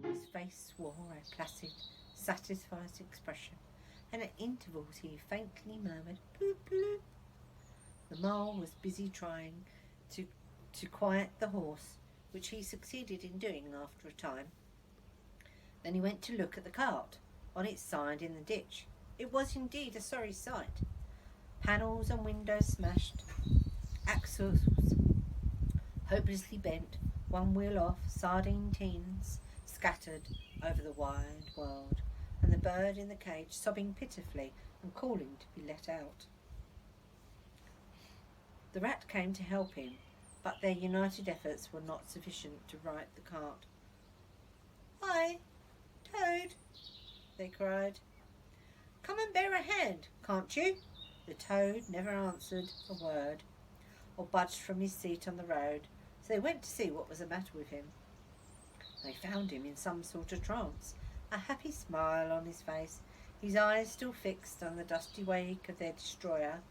His face wore a placid, satisfied expression, and at intervals he faintly murmured, "Bloop, bloop." The mole was busy trying to quiet the horse, which he succeeded in doing after a time. Then he went to look at the cart, on its side in the ditch. It was indeed a sorry sight. Panels and windows smashed, axles hopelessly bent, one wheel off, sardine tins scattered over the wide world, and the bird in the cage sobbing pitifully and calling to be let out. The rat came to help him, but their united efforts were not sufficient to right the cart. "Hi, Toad," they cried. "Come and bear a hand, can't you?" The toad never answered a word or budged from his seat on the road, so they went to see what was the matter with him. They found him in some sort of trance, a happy smile on his face, his eyes still fixed on the dusty wake of their destroyer.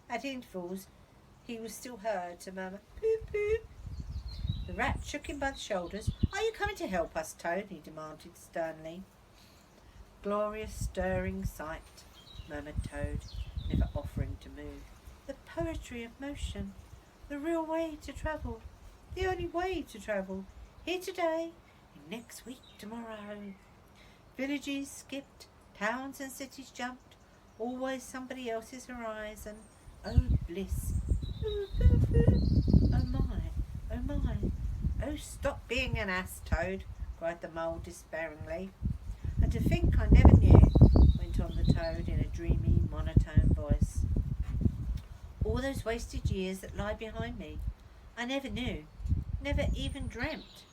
At intervals he was still heard to murmur, "Poop, poop." The rat shook him by the shoulders. "Are you coming to help us, Toad?" he demanded sternly. "Glorious stirring sight," murmured Toad, never offering to move. "The poetry of motion, the real way to travel, the only way to travel, here today, and next week tomorrow. Villages skipped, towns and cities jumped, always somebody else's horizon. Oh bliss! Ooh, ooh, ooh. Oh my, oh my. Oh, stop being an ass, Toad," cried the mole despairingly. "And to think I never knew," went on the toad in a dreamy, monotone voice. "All those wasted years that lie behind me, I never knew, never even dreamt.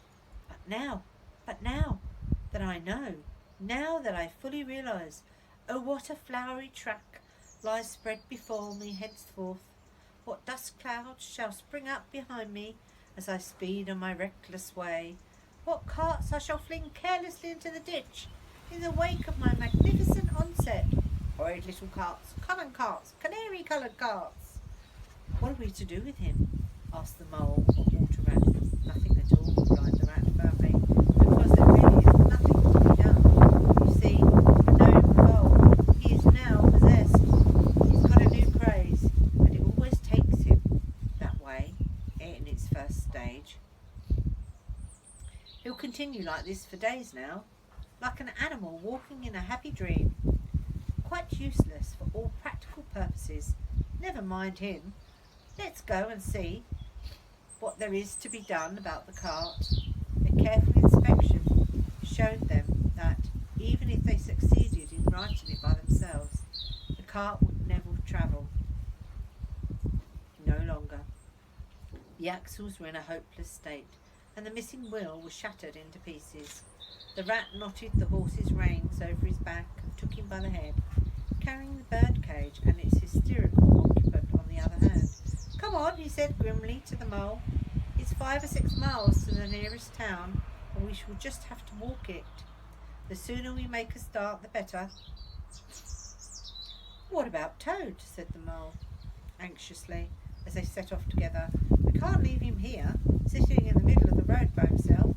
But now that I know, now that I fully realise, oh, what a flowery track lies spread before me henceforth. What dust clouds shall spring up behind me as I speed on my reckless way. What carts I shall fling carelessly into the ditch in the wake of my magnificent onset. Horrid little carts, common carts, canary-coloured carts." "What are we to do with him?" asked the mole or water rat. "Nothing at all," replied the rat firmly, "because there really is nothing to be done. You see, the gnome mole, he is now possessed. He's got a new craze, and it always takes him that way in its first stage. He'll continue like this for days now, like an animal walking in a happy dream. Quite useless for all practical purposes. Never mind him. Let's go and see what there is to be done about the cart." A careful inspection showed them that, even if they succeeded in righting it by themselves, the cart would never travel no longer. The axles were in a hopeless state, and the missing wheel was shattered into pieces. The rat knotted the horse's reins over his back and took him by the head, carrying the bird cage and its hysterical occupant on the other hand. "Come on," he said grimly to the mole. "It's 5 or 6 miles to the nearest town, and we shall just have to walk it. The sooner we make a start, the better." "What about Toad?" said the mole anxiously, as they set off together. "We can't leave him here, sitting in the middle of the road by himself,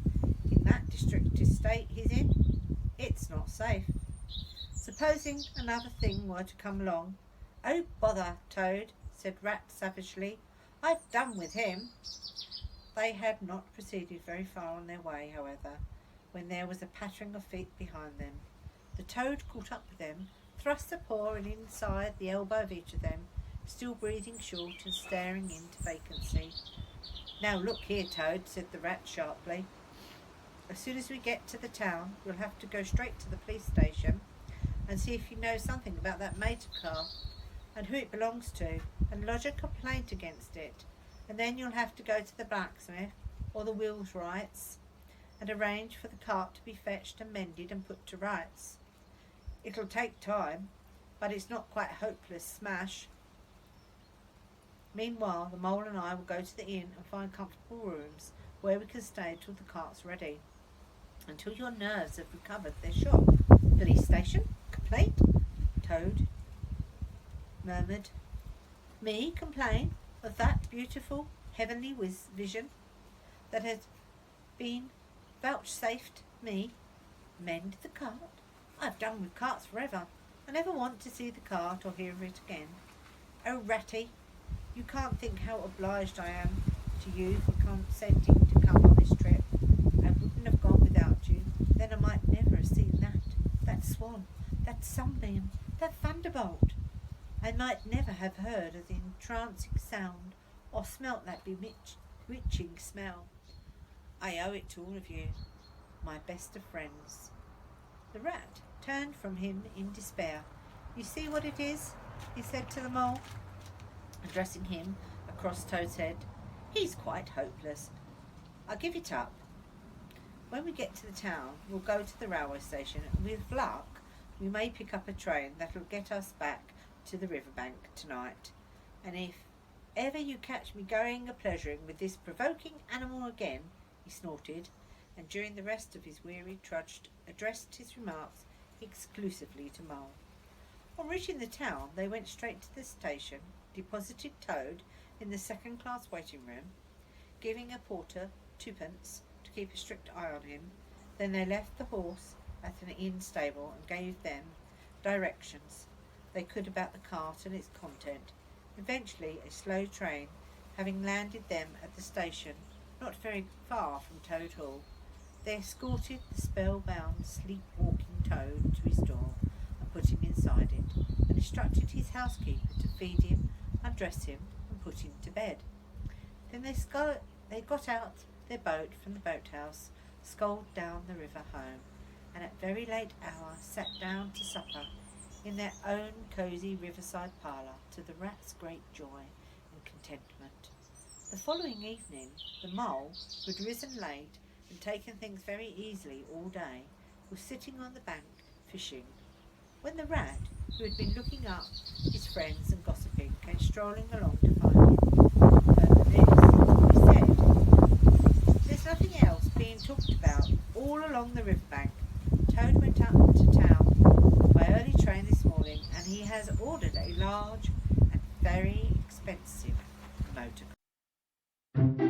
in that distracted state he's in. It's not safe. Supposing another thing were to come along." "Oh, bother Toad," said Rat savagely. "I've done with him." They had not proceeded very far on their way, however, when there was a pattering of feet behind them. The toad caught up with them, thrust a paw in inside the elbow of each of them, still breathing short and staring into vacancy. "Now look here, Toad," said the rat sharply. "As soon as we get to the town, we'll have to go straight to the police station and see if you know something about that motor car and who it belongs to, and lodge a complaint against it. And then you'll have to go to the blacksmith or the wheelwright's and arrange for the cart to be fetched and mended and put to rights. It'll take time, but it's not quite a hopeless smash. Meanwhile, the mole and I will go to the inn and find comfortable rooms where we can stay till the cart's ready, until your nerves have recovered their shock." "Police station? Complaint?" Toad murmured. "Me complain? of that beautiful heavenly vision that has been vouchsafed me. Mend the cart? I've done with carts forever. I never want to see the cart or hear of it again. Oh, Ratty, you can't think how obliged I am to you for consenting to come on this trip. I wouldn't have gone without you. Then I might never have seen that swan, that sunbeam, that thunderbolt. I might never have heard of the entrancing sound or smelt that bewitching smell. I owe it to all of you, my best of friends. The rat turned from him in despair. You see what it is? He said to the mole, addressing him across Toad's head. He's quite hopeless. I'll give it up. When we get to the town, we'll go to the railway station, and with luck, we may pick up a train that'll get us back to the riverbank tonight. And if ever you catch me going a-pleasuring with this provoking animal again, he snorted, and during the rest of his weary trudge addressed his remarks exclusively to Mole. On reaching the town, they went straight to the station, deposited Toad in the second-class waiting room, giving a porter 2p to keep a strict eye on him. Then they left the horse at an inn stable and gave them directions they could about the cart and its content. Eventually, a slow train, having landed them at the station, not very far from Toad Hall, they escorted the spellbound, sleep-walking Toad to his door and put him inside it, and instructed his housekeeper to feed him, undress him, and put him to bed. Then they got out their boat from the boathouse, sculled down the river home, and at very late hour sat down to supper in their own cosy riverside parlour, to the rat's great joy and contentment. The following evening, the mole, who had risen late and taken things very easily all day, was sitting on the bank fishing, when the rat, who had been looking up his friends and gossiping, came strolling along to find him. He said, "There's nothing else being talked about all along the riverbank. Toad went up to town by early train this morning, and he has ordered a large and very expensive motor car."